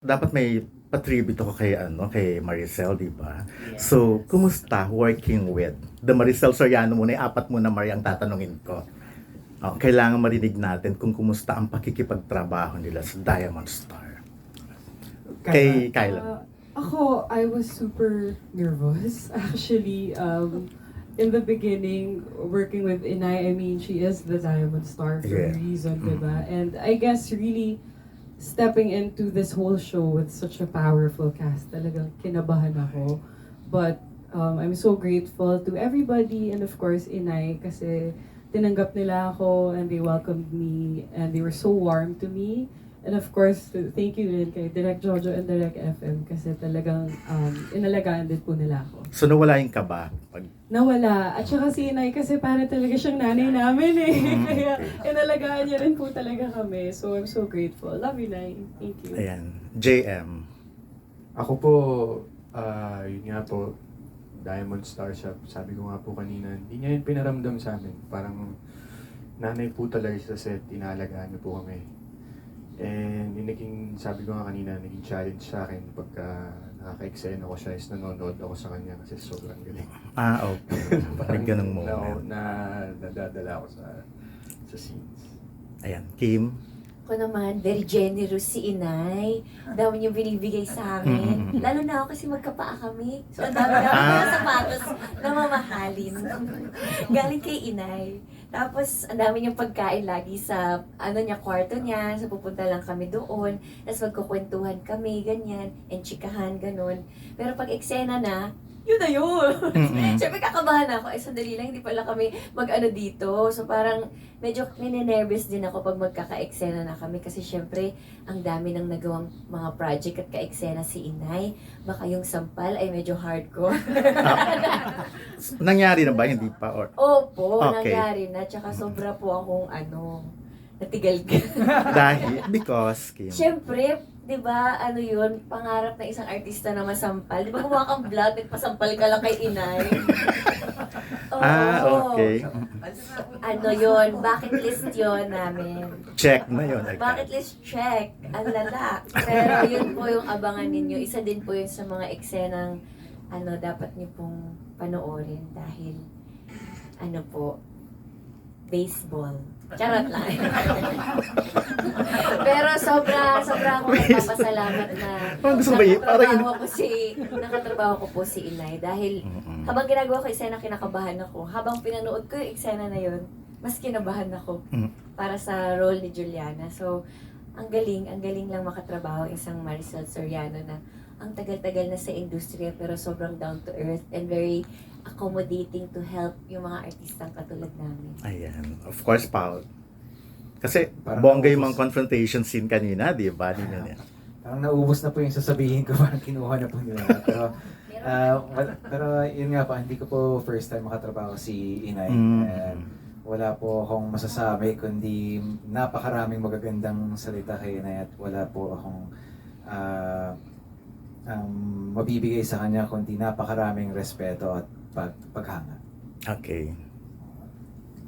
Dapat may pa-tribute ako kay Maricel, di ba? Yes. So, kumusta working with the Maricel Soriano muna, yung apat muna Mari ang tatanungin ko. Kailangan marinig natin kung kumusta ang pakikipagtrabaho nila sa Diamond Star. Kay Kyla. Ako, I was super nervous. Actually, in the beginning, working with Inay, I mean, she is the Diamond Star for a Yeah. reason, diba? And I guess really stepping into this whole show with such a powerful cast, talagang kinabahan ako. But I'm so grateful to everybody and of course Inay kasi tinanggap nila ako and they welcomed me and they were so warm to me. And of course, thank you rin kay Direk Jojo and Direk FM kasi talagang inalagaan din po nila ako. So, nawala yung kaba? Nawala. At saka si Inay kasi para talaga siyang nanay namin eh. Kaya inalagaan niya rin po talaga kami. So I'm so grateful. Love you, Nay. Thank you. Ayan. JM. Ako po, yun nga po, Diamond Star siya. Sabi ko nga po kanina, hindi niya yun pinaramdam sa amin. Parang nanay po talaga sa set, inaalagaan niyo po kami. And yung sabi ko nga kanina, naging challenge sa akin pagka nakaka-eksena ko siya is nanonood ako sa kanya kasi sobrang galing. Okay. Parang ganung moment. Nadadala ako sa scenes. Ayan. Kim. Ako naman, very generous si Inay. Dami niyong binibigay sa amin. Lalo na ako kasi magkapaa kami. So, ang dami namin mga sapatos na mamahalin. Galing kay Inay. Tapos, ang dami niyang pagkain lagi sa, kwarto niya. So, pupunta lang kami doon. Tapos, magkukwentuhan kami, ganyan. And chikahan, ganun. Pero pag eksena na, yun na yun. Siyempre kakabahan ako. Sandali lang, hindi pala kami dito. So parang medyo nininervous din ako pag magkaka-eksena na kami. Kasi siyempre, ang dami nang nagawang mga project at ka-eksena si Inay. Baka yung sampal ay medyo hardcore. Nangyari na ba? Hindi pa? Or... Opo, Okay. nangyari na. Tsaka sobra po akong natigal ka. Dahil, because, Kim. Siyempre, di ba, yun, pangarap ng isang artista na masampal. Di ba gumawa kang vlog, nagpasampal ka lang kay Inay? Oo. Okay. Yun, bucket list yun namin. Check na yun. Bucket list check. Ang lala. Pero yun po yung abangan ninyo. Isa din po yun sa mga eksenang dapat niyo pong panoorin dahil baseball. Charot lang. Pero sobra akong nagpapasalamat na nakatrabaho ko po si Inay dahil habang ginagawa ko eksena kinakabahan ako. Habang pinanood ko yung eksena na yun, mas kinabahan ako para sa role ni Juliana. So, ang galing lang makatrabaho isang Maricel Soriano na ang tagal-tagal na sa industriya pero sobrang down to earth and very accommodating to help yung mga artistang katulad namin. Ayan. Of course, Paul. Kasi Parang bongga yung naubos. mga confrontation scene kanina, di ba? Parang naubos na po yung sasabihin ko, parang kinuha na po nila. Pero yun nga po, hindi ko po first time makatrabaho si Inay. And wala po akong masasabi kundi napakaraming magagandang salita kay Inay at wala po akong mabibigay sa kanya kundi napakaraming respeto at paghanga. Okay.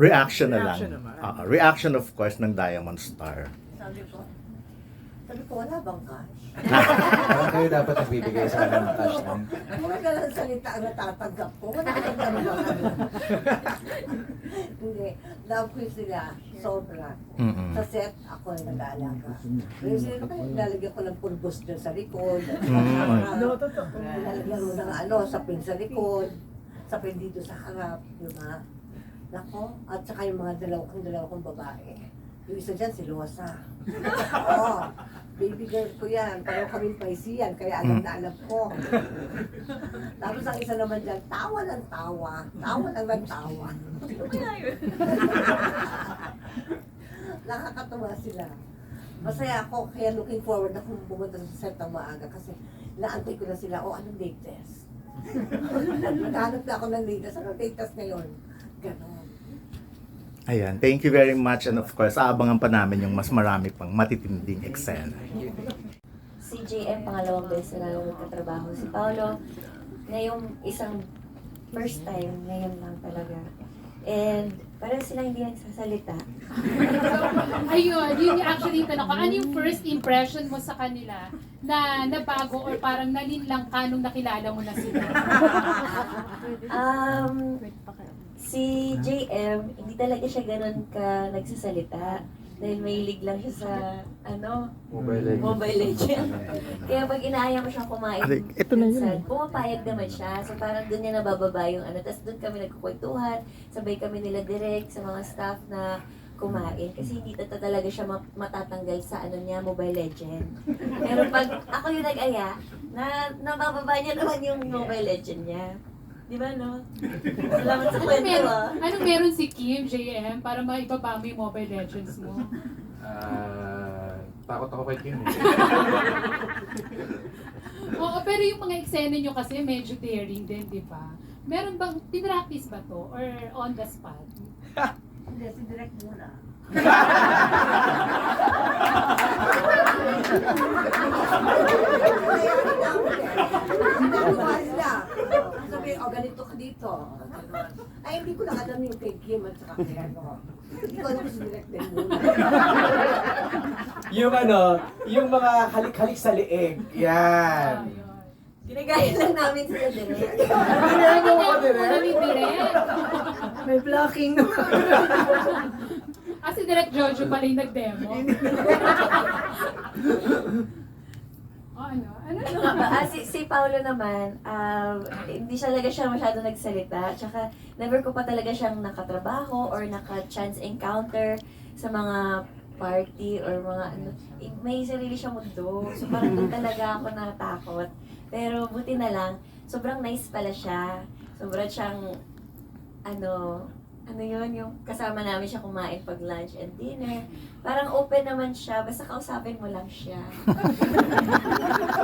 Reaction na lang. Reaction naman. Reaction of course ng Diamond Star. Sabi ko, wala bang cash? Parang kayo dapat nagbibigay sa kanya ng cash na yun. Wala ka lang salita ang natatanggap ko. Wala ka lang Hindi. Love ko sila. Sobra. Sa set, ako ay nag-aalaga. Pero sila kayo, lalagyan ko ng pulbos dyan sa likod. No, totoo. Lalagyan mo ng sapin sa likod. Sapin dito sa harap. Diba? Nako. At saka yung mga dalawa kong babae. Yung isa dyan, si Rosa. Oo. Baby girl ko yan. Pero kaming paisiyan. Kaya alam na alam ko. Tapos ang isa naman dyan, tawa ng tawa. Tawa lang ng tawa. Nakakatawa sila. Masaya ako. Kaya looking forward na kung pumunta sa set ng maaga. Kasi naantay ko na sila, anong date test? Naghanap na ako ng date test. Anong date test ngayon? Ganon. Ayan. Thank you very much. And of course, aabangan pa namin yung mas marami pang matitinding eksena. Si JM, pangalawang beses na lang magkatrabaho. Si Paolo, ngayong isang first time, ngayon lang talaga. And parang sila hindi nagsasalita. Ayun, yun yung actually yung tanong ko. Ano yung first impression mo sa kanila na nabago or parang nalinlang ka nung nakilala mo na sila? Si JM, hindi talaga siya ganun ka nagsasalita. Dahil mahilig lang siya sa, Mobile Legends. Mobile Legends. Kaya pag inaaya mo siyang kumain, Aray, ito na yun. minsan, pumapayag naman siya. So parang doon niya nabababa yung Tapos doon kami nagkukwentuhan, sabay kami nila direct sa mga staff na kumain. Kasi hindi talaga siya matatanggal sa niya, Mobile Legend. Pero pag ako yung nag-aya, nabababa niya naman yung Mobile Legend niya. Di ba, no? Salamat sa kwento, ah. Anong meron si Kim, JM, para maibaba mo yung Mobile Legends mo? Takot ako kay Kim eh. Oo, pero yung mga eksena nyo kasi medyo daring din, di ba? Meron bang, pinractice ba to? Or on the spot? Hindi, si Direk muna. Sabi, ganito ka dito. Ay, hindi ko na alam yung kay Kim at saka kay Hindi ko alam si Direk din muna. Yung mga halik-halik sa leeg. Yan. Ayun. Ginagaya lang namin sila direct. Ginagawa mo ko din Ano ni Direk? May blocking naman. Si Direk Jojo pala yung nag-demo. Si Paolo naman, hindi siya talaga siya masyado nagsalita. Tsaka never ko pa talaga siyang nakatrabaho or naka-chance encounter sa mga party or mga may sarili siyang mundo. So parang doon talaga ako natakot. Pero buti na lang, sobrang nice pala siya. Sobrang siyang, yun, yung kasama namin siya kumain pag lunch and dinner. Parang open naman siya, basta kausapin mo lang siya.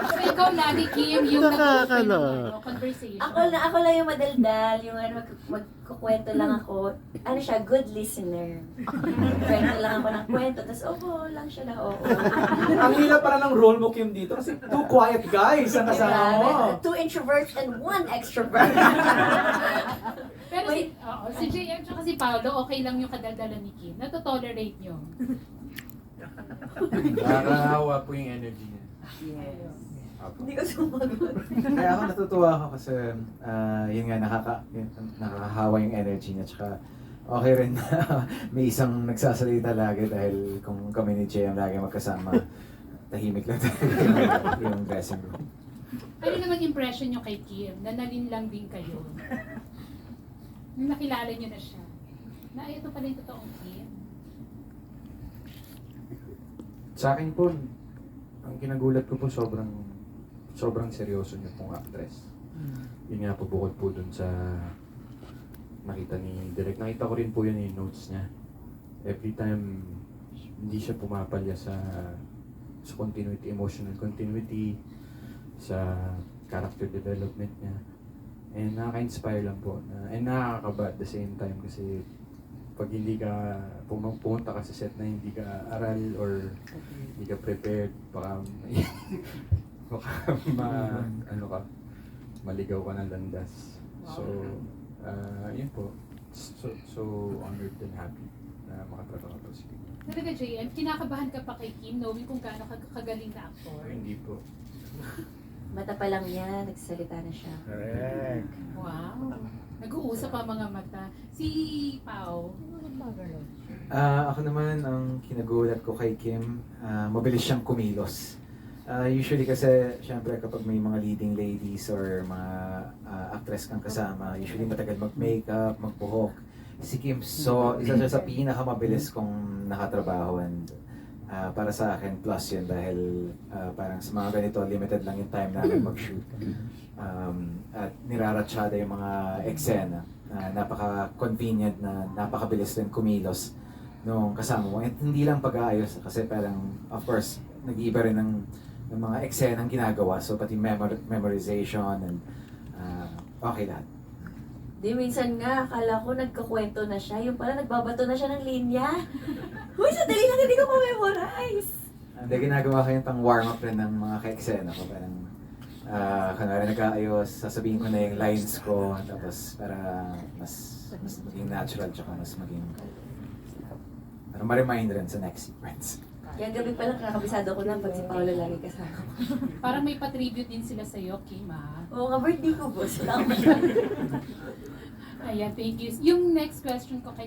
So ikaw lagi, Kim, yung nag-open ng conversation. Ako lang yung madaldal, yung magkukwento lang ako. Siya, good listener. Kwento lang ako ng kwento, tapos lang siya na oo. Ang hirap para ng role mo, Kim, dito. Kasi two quiet guys ang kasama mo. Two introverts and one extrovert. Pero si JM at si Paolo, okay lang yung kadaldalan ni Kim. Nato-tolerate nyo. Nakakahawa po yung energy niya. Hindi ko sumagot. Kaya ako natutuwa ako kasi yun nga nakakahawa yung energy niya, tsaka okay rin na may isang nagsasalita lagi dahil kung kami ni JM lagi magkasama, tahimik lang talaga yung dressing room. Ano naman impression nyo kay Kim? Na nalinlang din kayo? Nung nakilala nyo na siya, na ito pala yung totoong Kim. Sa akin po, ang kinagulat ko po sobrang seryoso niyo pong actress. Yun nga po bukod po dun sa nakita ni Direk. Nakita ko rin po yun yung notes niya. Every time hindi siya pumapalya sa continuity, emotional continuity, sa character development niya. And nakaka-inspire lang po. And nakakaba at the same time kasi pag hindi ka pumunta ka sa set na hindi ka aral or hindi ka prepared, baka maligaw ka ng landas. So, yun po. So honored and happy na makatrabaho po si Kim. Talaga, JM, kinakabahan ka pa kay Kim knowing kung gaano kagaling na aktor? Hindi po. Mata pa lang niya, nagsalita na siya. Correct. Wow. Nag-uusap ang mga mata. Si Pao. Ako naman, ang kinagulat ko kay Kim, mabilis siyang kumilos. Usually kasi, syempre kapag may mga leading ladies or mga actress kang kasama, usually matagal mag-makeup, magbuhok. Si Kim, isa siya sa pinakamabilis kong nakatrabaho, and para sa akin, plus yun dahil parang sa mga ganito, limited lang yung time namin mag-shoot. At niraratsyada yung mga eksena na napaka-convenient na napakabilis din kumilos nung kasama mo. And hindi lang pag-aayos kasi parang, of course, nag-iiba rin ng mga eksenang ginagawa. So pati memorization and okay lahat. Di, minsan nga, akala ko nagkakwento na siya. Yung pala, nagbabato na siya ng linya. Uy, sadali lang, hindi ko pa memorize. Hindi, ginagawa ko yung pang warm-up rin ng mga ka-eksena ko. Parang Kunwari nag-aayos, sasabihin ko na yung lines ko, tapos para mas maging natural, tsaka mas maging para ma-remind rin sa next sequence. Kaya gabi pa lang kakabisado ko na pag si Paolo lagi kasama. Parang may pa-tribute din sila sa'yo, Kim, ah. Oo nga, birthday ko po. Salamat. Ayan, thank you. Yung next question ko kay